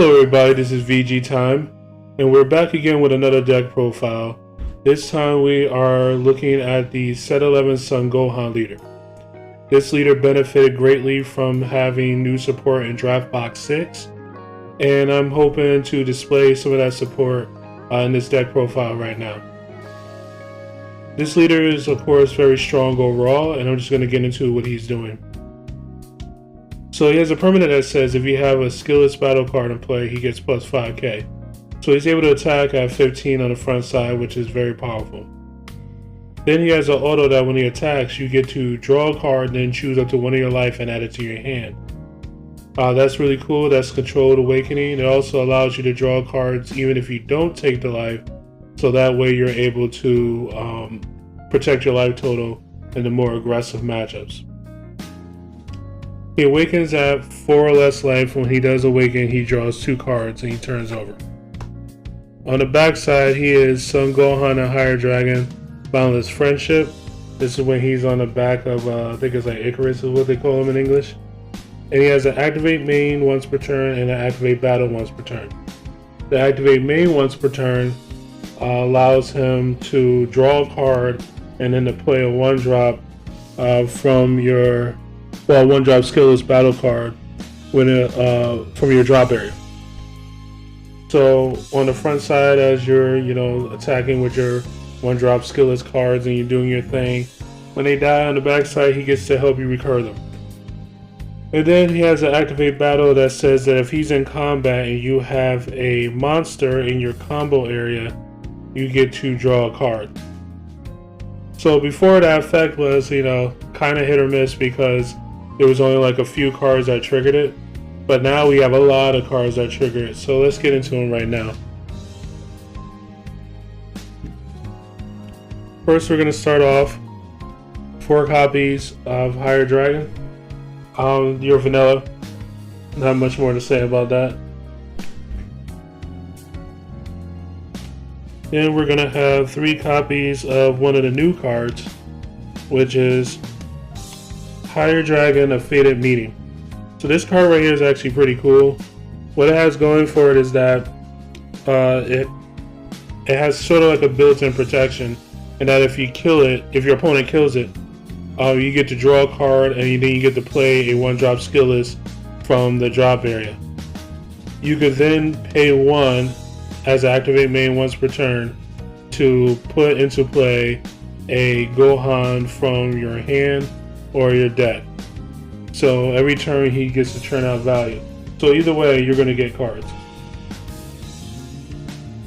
Hello everybody, this is VG Time, and we're back again with another deck profile. This time we are looking at the Set 11 Son Gohan leader. This leader benefited greatly from having new support in Draft Box 6, and I'm hoping to display some of that support in this deck profile right now. This leader is of course very strong overall, and I'm just going to get into what he's doing. So he has a permanent that says if you have a skillless battle card in play, he gets plus 5k. So he's able to attack at 15 on the front side, which is very powerful. Then he has an auto that when he attacks, you get to draw a card and then choose up to one of your life and add it to your hand. That's really cool. That's Controlled Awakening. It also allows you to draw cards even if you don't take the life, so that way you're able to protect your life total in the more aggressive matchups. He awakens at 4 or less life. When he does awaken, he draws 2 cards and he turns over. On the backside, he is Son Gohan and Higher Dragon, Boundless Friendship. This is when he's on the back of, I think it's like Icarus is what they call him in English. And he has an Activate Main once per turn and an Activate Battle once per turn. The Activate Main once per turn allows him to draw a card and then to play a 1-drop from your 1-drop skillless battle card from your drop area. So on the front side, as you're attacking with your 1-drop skillless cards and you're doing your thing, when they die on the back side, he gets to help you recur them. And then he has an Activate Battle that says that if he's in combat and you have a monster in your combo area, you get to draw a card. So before, that effect was kind of hit or miss because there was only like a few cards that triggered it, but now we have a lot of cards that trigger it. So let's get into them right now. First, we're going to start off 4 copies of Higher Dragon. Your vanilla. Not much more to say about that. Then we're going to have 3 copies of one of the new cards, which is Higher Dragon, A Fated Meeting. So this card right here is actually pretty cool. What it has going for it is that it has sort of like a built-in protection, and that if you kill it, if your opponent kills it, you get to draw a card and then you get to play a 1-drop skillless from the drop area. You could then pay 1 as Activate Main once per turn to put into play a Gohan from your hand or your deck. So every turn he gets to turn out value. So either way, you're going to get cards.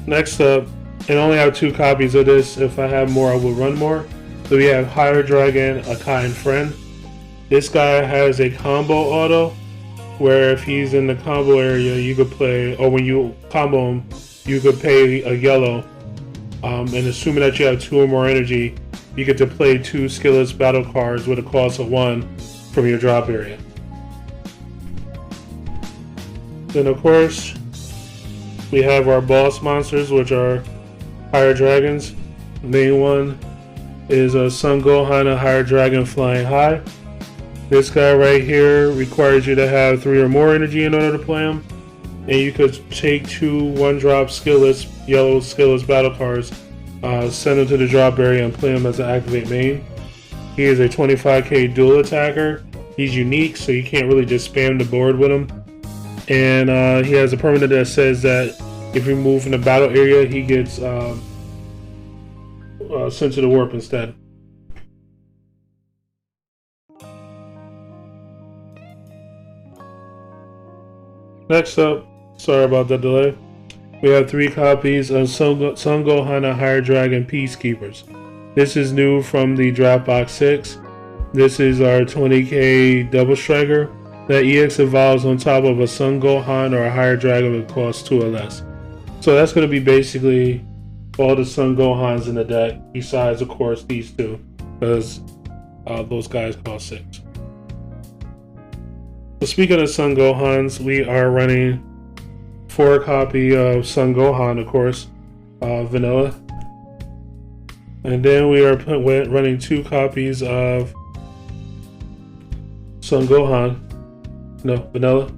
Next up, and I only have 2 copies of this. If I have more, I will run more. So we have Higher Dragon, A Kind Friend. This guy has a combo auto where if he's in the combo area, you could play, or when you combo him, you could pay a yellow. And assuming that you have 2 or more energy, you get to play 2 skillless battle cards with a cost of 1 from your drop area. Then of course, we have our boss monsters, which are Higher Dragons. The main one is a Son Gohan, A Higher Dragon, Flying High. This guy right here requires you to have 3 or more energy in order to play him. And you could take 2 1-drop skillless, yellow skillless battle cards, send them to the drop area and play them as an Activate Main. He is a 25k dual attacker. He's unique, so you can't really just spam the board with him. And he has a permanent that says that if you move from the battle area, he gets sent to the warp instead. Next up, sorry about the delay, we have 3 copies of Son Gohan and Higher Dragon, Peacekeepers. This is new from the Draft Box 6. This is our 20k double striker that EX evolves on top of a Son Gohan or a Higher Dragon with cost 2 or less. So that's going to be basically all the Son Gohans in the deck, besides of course these 2, because those guys cost 6. So speaking of Son Gohans, we are running 4 copy of Son Gohan, of course, vanilla. And then we are running 2 copies of Son Gohan, no, vanilla.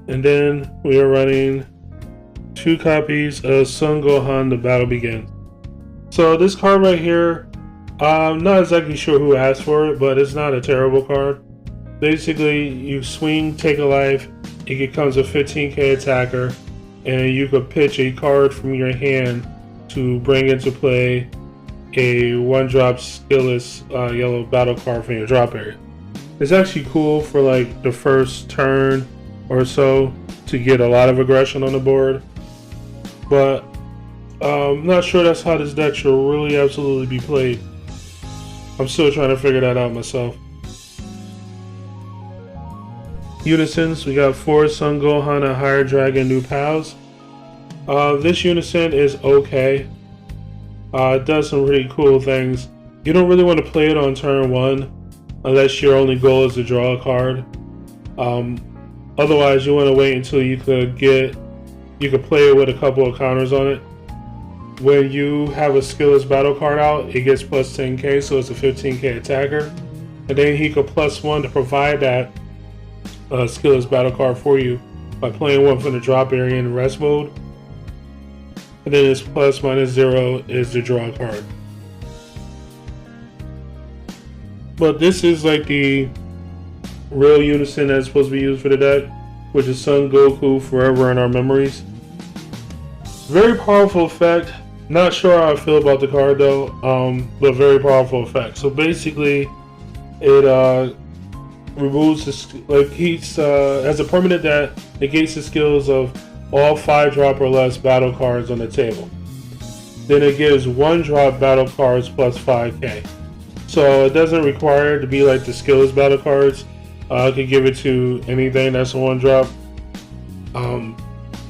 And then we are running 2 copies of Son Gohan, The Battle Begins. So this card right here, I'm not exactly sure who asked for it, but it's not a terrible card. Basically, you swing, take a life, it becomes a 15k attacker, and you could pitch a card from your hand to bring into play a 1-drop skillless yellow battle card from your drop area. It's actually cool for like the first turn or so to get a lot of aggression on the board, but I'm not sure that's how this deck should really absolutely be played. I'm still trying to figure that out myself. Unisons, we got 4 Son Gohan and Higher Dragon new pals. This unison is okay. It does some really cool things. You don't really want to play it on turn 1 unless your only goal is to draw a card. Otherwise, you want to wait until you could play it with a couple of counters on it. When you have a skillless battle card out, it gets plus 10k, so it's a 15k attacker. And then he could +1 to provide that skillless battle card for you by playing one from the drop area in rest mode. And then his ±0 is the draw card. But this is like the real unison that's supposed to be used for the deck, which is Son Goku forever in our memories. Very powerful effect. Not sure how I feel about the card though, but very powerful effect. So basically, it removes as a permanent that negates the skills of all 5-drop or less battle cards on the table. Then it gives 1-drop battle cards plus 5k. So it doesn't require it to be like the skillless battle cards. I could give it to anything that's a 1-drop. And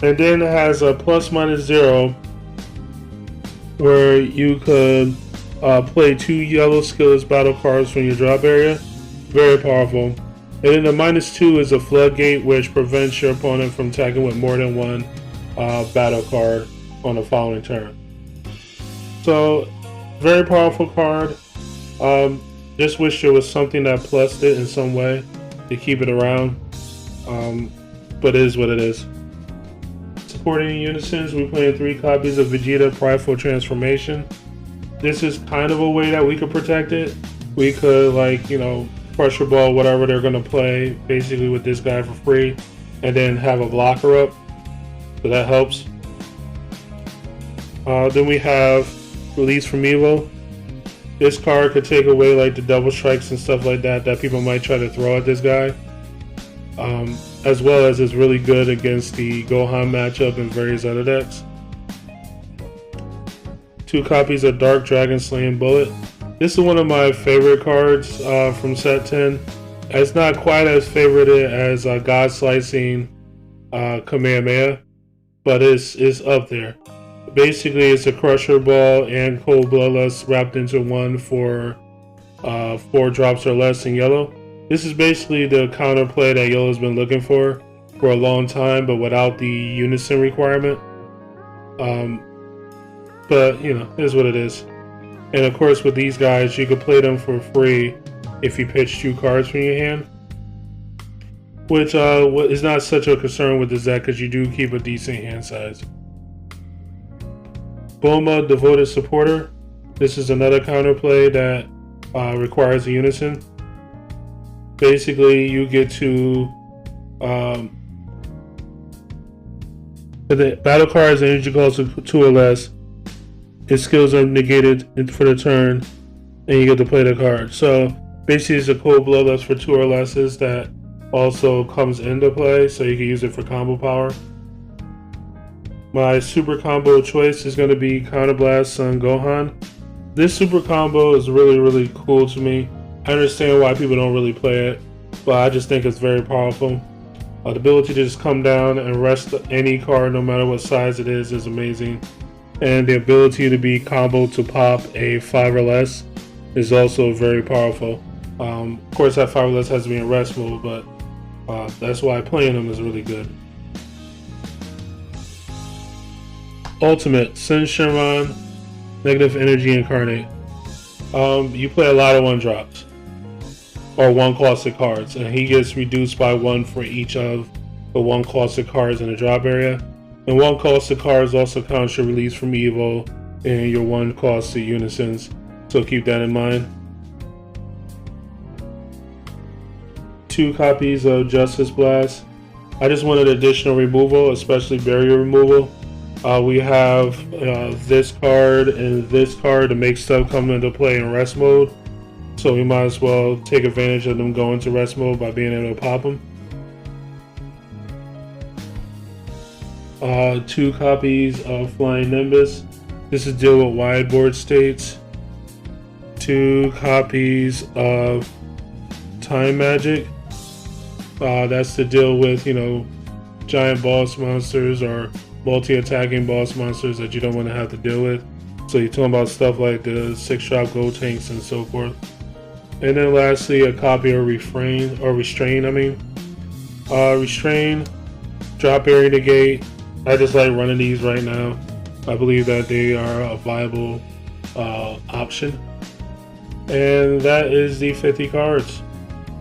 then it has a ±0 where you could play 2 yellow skillless battle cards from your drop area. Very powerful. And then the -2 is a floodgate, which prevents your opponent from attacking with more than 1 battle card on the following turn. So, very powerful card. Just wish there was something that plussed it in some way to keep it around. But it is what it is. Supporting unisons, we're playing 3 copies of Vegeta Prideful Transformation. This is kind of a way that we could protect it. We could, like, pressure ball whatever they're going to play basically with this guy for free, and then have a blocker up, so that helps. Then we have Release from Evil. This card could take away like the double strikes and stuff like that people might try to throw at this guy, as well as it's really good against the Gohan matchup and various other decks. 2 copies of Dark Dragon Slaying Bullet. This is one of my favorite cards from set 10. It's not quite as favorited as God Slicing Kamehameha, but it's up there. Basically, it's a Crusher Ball and Cold Bloodlust wrapped into one for 4 drops or less in yellow. This is basically the counterplay that yellow's been looking for a long time, but without the unison requirement. But it is what it is. And of course, with these guys, you can play them for free if you pitch 2 cards from your hand, which is not such a concern with this deck because you do keep a decent hand size. Bulma, Devoted Supporter. This is another counterplay that requires a unison. Basically, you get to the battle cards and energy cost of 2 or less. His skills are negated for the turn, and you get to play the card. So basically, it's a Cold Bloodlust for 2 or lesses that also comes into play, so you can use it for combo power. My super combo choice is going to be Counterblast Son Gohan. This super combo is really, really cool to me. I understand why people don't really play it, but I just think it's very powerful. The ability to just come down and rest any card, no matter what size it is amazing. And the ability to be comboed to pop a 5 or less is also very powerful. Of course, that 5 or less has to be in rest mode, but that's why playing them is really good. Ultimate, Sin Shenron, Negative Energy Incarnate. You play a lot of 1-drops, or 1 costed cards, and he gets reduced by 1 for each of but 1 caustic card is in the drop area. And 1 caustic card also counts your release from Evo and your 1 caustic unisons. So keep that in mind. 2 copies of Justice Blast. I just wanted additional removal, especially barrier removal. We have this card and this card to make stuff come into play in rest mode. So we might as well take advantage of them going to rest mode by being able to pop them. 2 copies of Flying Nimbus. This is deal with wide board states. 2 copies of Time Magic. That's to deal with, giant boss monsters or multi-attacking boss monsters that you don't want to have to deal with. So you're talking about stuff like the 6-drop gold tanks and so forth. And then lastly, a copy of Restrain. Restrain, drop area negate. I just like running these right now. I believe that they are a viable option. And that is the 50 cards.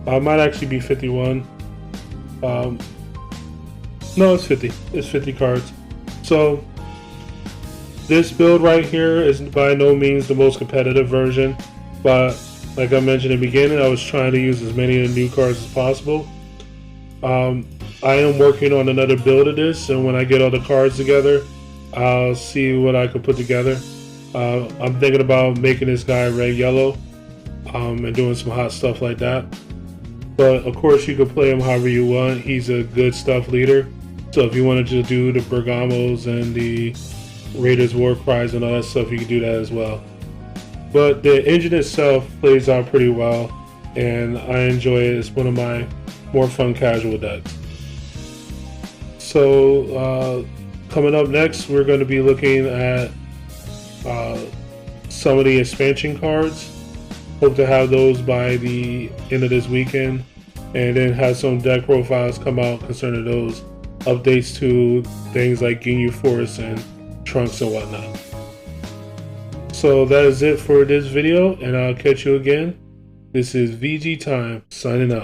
Might actually be 51. No, it's 50. It's 50 cards. So this build right here is by no means the most competitive version, but like I mentioned in the beginning, I was trying to use as many of the new cards as possible. I am working on another build of this, and when I get all the cards together, I'll see what I can put together. I'm thinking about making this guy red-yellow and doing some hot stuff like that. But of course, you can play him however you want. He's a good stuff leader. So if you wanted to do the Bergamos and the Raiders War Cries and all that stuff, you can do that as well. But the engine itself plays out pretty well, and I enjoy it. It's one of my more fun casual decks. So coming up next, we're going to be looking at some of the expansion cards. Hope to have those by the end of this weekend, and then have some deck profiles come out concerning those updates to things like Ginyu Force and Trunks and whatnot. So that is it for this video, and I'll catch you again. This is VG Time, signing out.